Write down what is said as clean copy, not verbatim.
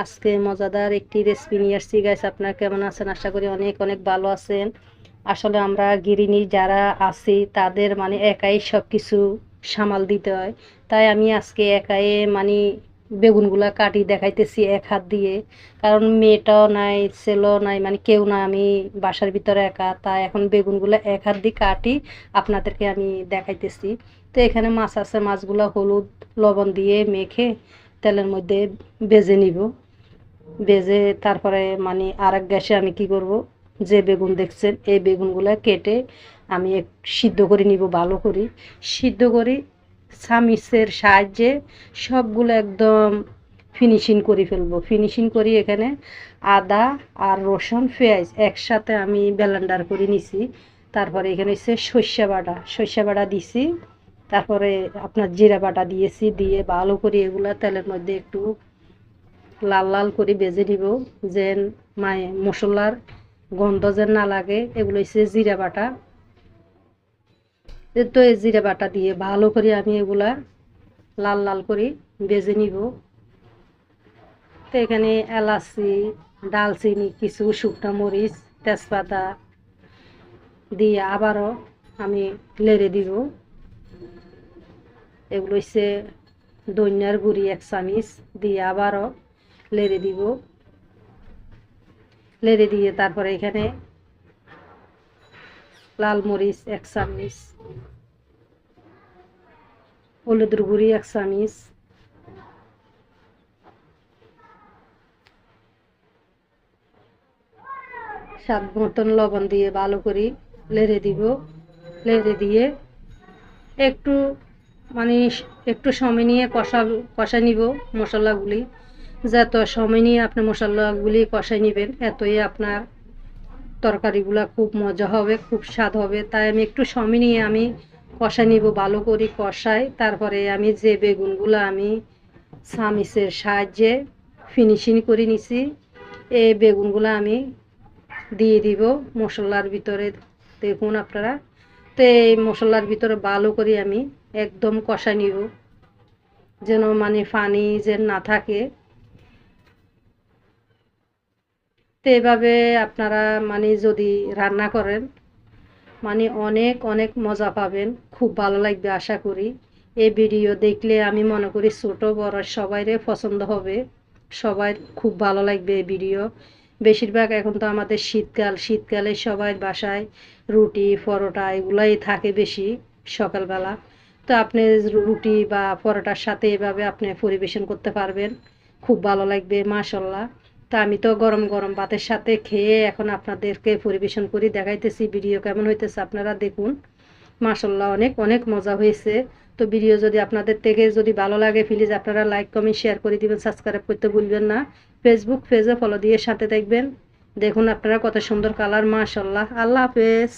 আজকে মজাদার একটি রেসিপি নিয়ে আসছি গাইস। আপনারা কেমন আছেন? আশা করি অনেক অনেক ভালো আছেন। আসলে আমরা গৃহিণী যারা আছি তাদের মানে একাই সব কিছু সামাল দিতে হয়। তাই আমি আজকে একাই মানে বেগুনগুলা কাটি দেখাইতেছি এক হাত দিয়ে। কারণ মেয়েটাও নাই, ছেলেও নাই, মানে কেউ না, আমি বাসার ভিতরে একা। তাই এখন বেগুনগুলো এক হাত দিয়ে কাটি আপনাদেরকে আমি দেখাইতেছি। তো এখানে মাছ আছে, মাছগুলো হলুদ লবণ দিয়ে মেখে তেলের মধ্যে ভেজে নিব। ভেজে তারপরে মানে আরেক গ্যাসে আমি কি করব, যে বেগুন দেখছেন এই বেগুনগুলো কেটে আমি সিদ্ধ করে নিব, ভালো করে সিদ্ধ করি চামিচের সাহায্যে সবগুলো একদম ফিনিশিং করে ফেলবো। ফিনিশিং করি এখানে আদা আর রসুন পেঁয়াজ একসাথে আমি ব্লেন্ডার করে নিছি। তারপরে এখানে হচ্ছে সর্ষে বাটা দিছি। তারপরে আপনার জিরা বাটা দিয়েছি, দিয়ে ভালো করে এগুলা তেলের মধ্যে একটু লাল লাল করে ভেজে নিব, যেন মশলার গন্ধ যেন না লাগে। এগুলো হচ্ছে জিরা বাটা। তো এই জিরা বাটা দিয়ে ভালো করে আমি এগুলা লাল লাল করে ভেজে নিব। তো এখানে এলাচি, ডালচিনি, কিছু শুকনো মরিচ, তেজপাতা দিয়ে আবারও আমি লেড়ে দিব। এগুলো হচ্ছে ধনিয়ার গুঁড়ি 1 চামচ দিয়ে আবারও লেড়ে দিব। লেড়ে দিয়ে তারপরে এখানে লাল মরিচ 1 চামচ, হলুদের গুঁড়ি 1 চামচ, স্বাদ মতন লবণ দিয়ে ভালো করে লেড়ে দিব। লেড়ে দিয়ে একটু মানে একটু সময় নিয়ে কষা নিব মশলাগুলি। যত সময় নিয়ে আপনি মশলাগুলি কষাই নেবেন এতই আপনার তরকারিগুলো খুব মজা হবে, খুব স্বাদ হবে। তাই আমি একটু সময় নিয়ে আমি কষাই নিব, ভালো করে কষাই। তারপরে আমি যে বেগুনগুলো আমি চামিচের সাহায্যে ফিনিশিং করে নিছি এই বেগুনগুলো আমি দিয়ে দিব মশলার ভিতরে। দেখুন আপনারা, তো এই মশলার ভিতরে ভালো করে আমি একদম কষা নিব, যেন মানে পানি যেন না থাকে। তো এভাবে আপনারা মানে যদি রান্না করেন মানে অনেক অনেক মজা পাবেন, খুব ভালো লাগবে আশা করি। এই ভিডিও দেখলে আমি মনে করি ছোট বড় সবাইরে পছন্দ হবে, সবাই খুব ভালো লাগবে এই ভিডিও। বেশিরভাগ এখন তো আমাদের শীতকালে সবাই বাসায় রুটি পরোটা এগুলাই থাকে বেশি সকালবেলা। তো আপনি রুটি বা পরোটার সাথে এভাবে আপনি পরিবেশন করতে পারবেন, খুব ভালো লাগবে মাশাল্লাহ। তা আমি তো গরম গরম ভাতের সাথে খেয়ে এখন আপনাদেরকে পরিবেশন করি দেখাইতেছি ভিডিও কেমন হইতেছে আপনারা দেখুন। মাশাল্লাহ অনেক অনেক মজা হয়েছে। তো ভিডিও যদি আপনাদের থেকে যদি ভালো লাগে প্লিজ আপনারা লাইক কমেন্ট শেয়ার করে দিবেন, সাবস্ক্রাইব করতে ভুলবেন না। ফেসবুক পেজে ফলো দিয়ে সাথে দেখবেন। দেখুন আপনারা কত সুন্দর কালার, মাশাল্লাহ। আল্লাহ হাফেজ।